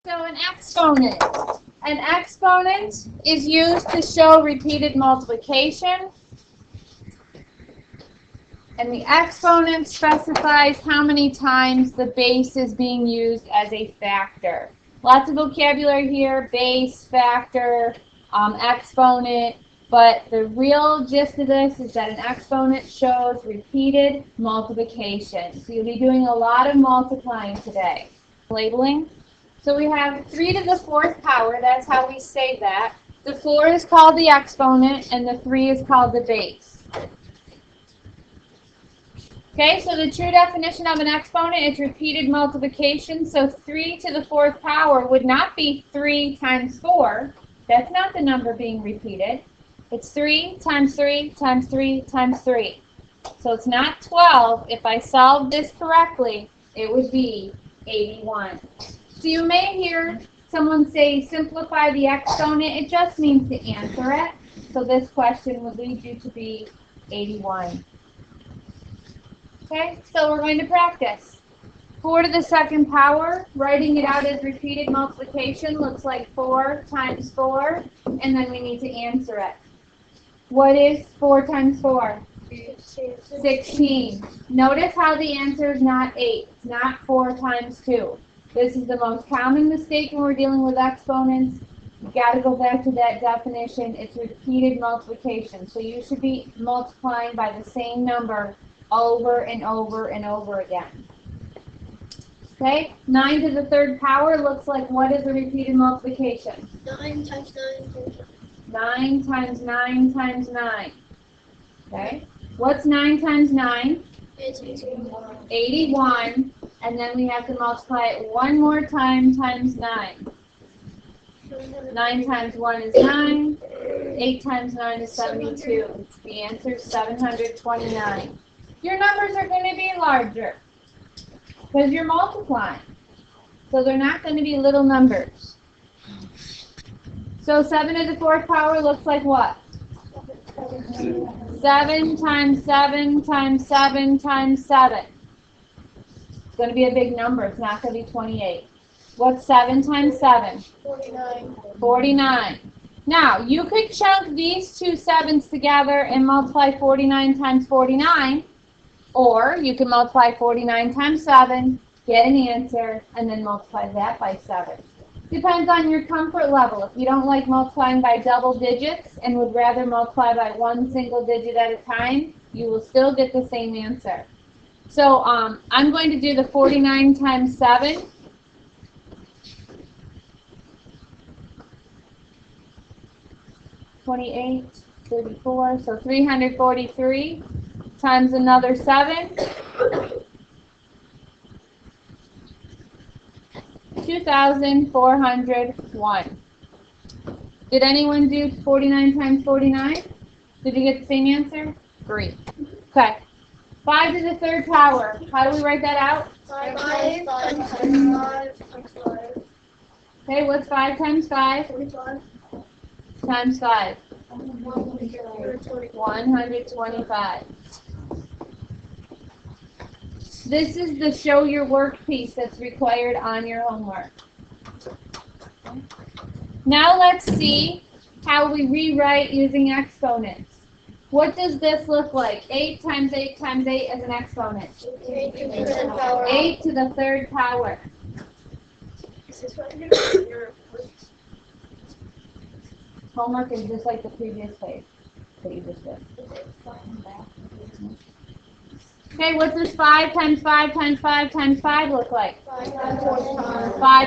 So an exponent. An exponent is used to show repeated multiplication. And the exponent specifies how many times the base is being used as a factor. Lots of vocabulary here: base, factor, exponent. But the real gist of this is that an exponent shows repeated multiplication. So you'll be doing a lot of multiplying today. Labeling. So we have 3 to the 4th power. That's how we say that. The 4 is called the exponent, and the 3 is called the base. Okay, so the true definition of an exponent is repeated multiplication. So 3 to the 4th power would not be 3 times 4. That's not the number being repeated. It's 3 times 3 times 3 times 3. So it's not 12. If I solved this correctly, it would be 81. So you may hear someone say simplify the exponent. It just means to answer it. So this question would lead you to be 81. Okay, so we're going to practice. 4 to the 2nd power, writing it out as repeated multiplication, looks like 4 times 4, and then we need to answer it. What is 4 times 4? 16. Notice how the answer is not 8. It's not 4 times 2. This is the most common mistake when we're dealing with exponents. You've got to go back to that definition. It's repeated multiplication. So you should be multiplying by the same number over and over and over again. Okay? 9 to the 3rd power looks like what is a repeated multiplication? 9 times 9. 9 times 9 times 9. Okay? What's 9 times 9? It's 81. 81. And then we have to multiply it one more time times 9. 9 times 1 is 9. 8 times 9 is 72. The answer is 729. Your numbers are going to be larger because you're multiplying. So they're not going to be little numbers. So 7 to the 4th power looks like what? 7 times 7 times 7 times 7. It's going to be a big number. It's not going to be 28. What's 7 times 7? 49. 49. Now, you could chunk these two 7s together and multiply 49 times 49. Or you can multiply 49 times 7, get an answer, and then multiply that by 7. Depends on your comfort level. If you don't like multiplying by double digits and would rather multiply by one single digit at a time, you will still get the same answer. So I'm going to do the 49 times 7. (28), 34, so 343 times another 7. 2,401. Did anyone do 49 times 49? Did you get the same answer? Great. Okay. 5 to the 3rd power. How do we write that out? 5 times 5 times 5. Okay, what's 5 times 5? 45. Times 5. 125. 125. This is the show your work piece that's required on your homework. Now let's see how we rewrite using exponents. What does this look like? 8 times 8 times 8 as an exponent. 8 to the 3rd power. 8 to the 3rd power. Is this what you're Homework is just like the previous page that you just did. Okay, what's this 5 times 5 times 5 times 5 look like? 5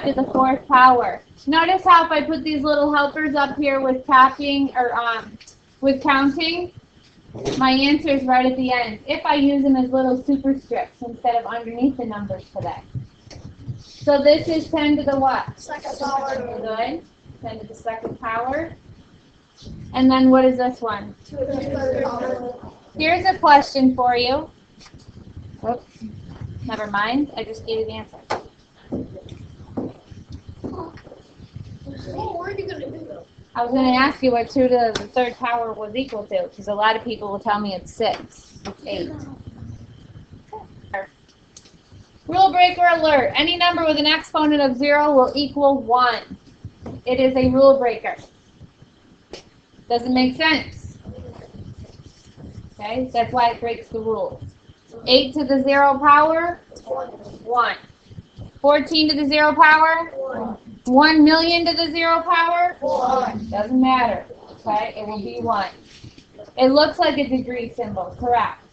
to the 4th power. Notice how if I put these little helpers up here with copying or with counting, my answer is right at the end. If I use them as little superscripts instead of underneath the numbers today. So this is 10 to the what? 2nd power. Good. 10 to the 2nd power. And then what is this one? 2 to the 3rd power. Here's a question for you. Oops. Never mind. I just gave you the answer. Oh, what are you going to do though? I was going to ask you what 2 to the 3rd power was equal to, because a lot of people will tell me it's 6. It's 8. Rule breaker alert. Any number with an exponent of 0 will equal 1. It is a rule breaker. Doesn't make sense. Okay, that's why it breaks the rules. 8 to the 0 power, 1. 14 to the 0 power, 1 million to the 0 power, doesn't matter. Okay, it will be 1. It looks like a degree symbol, correct.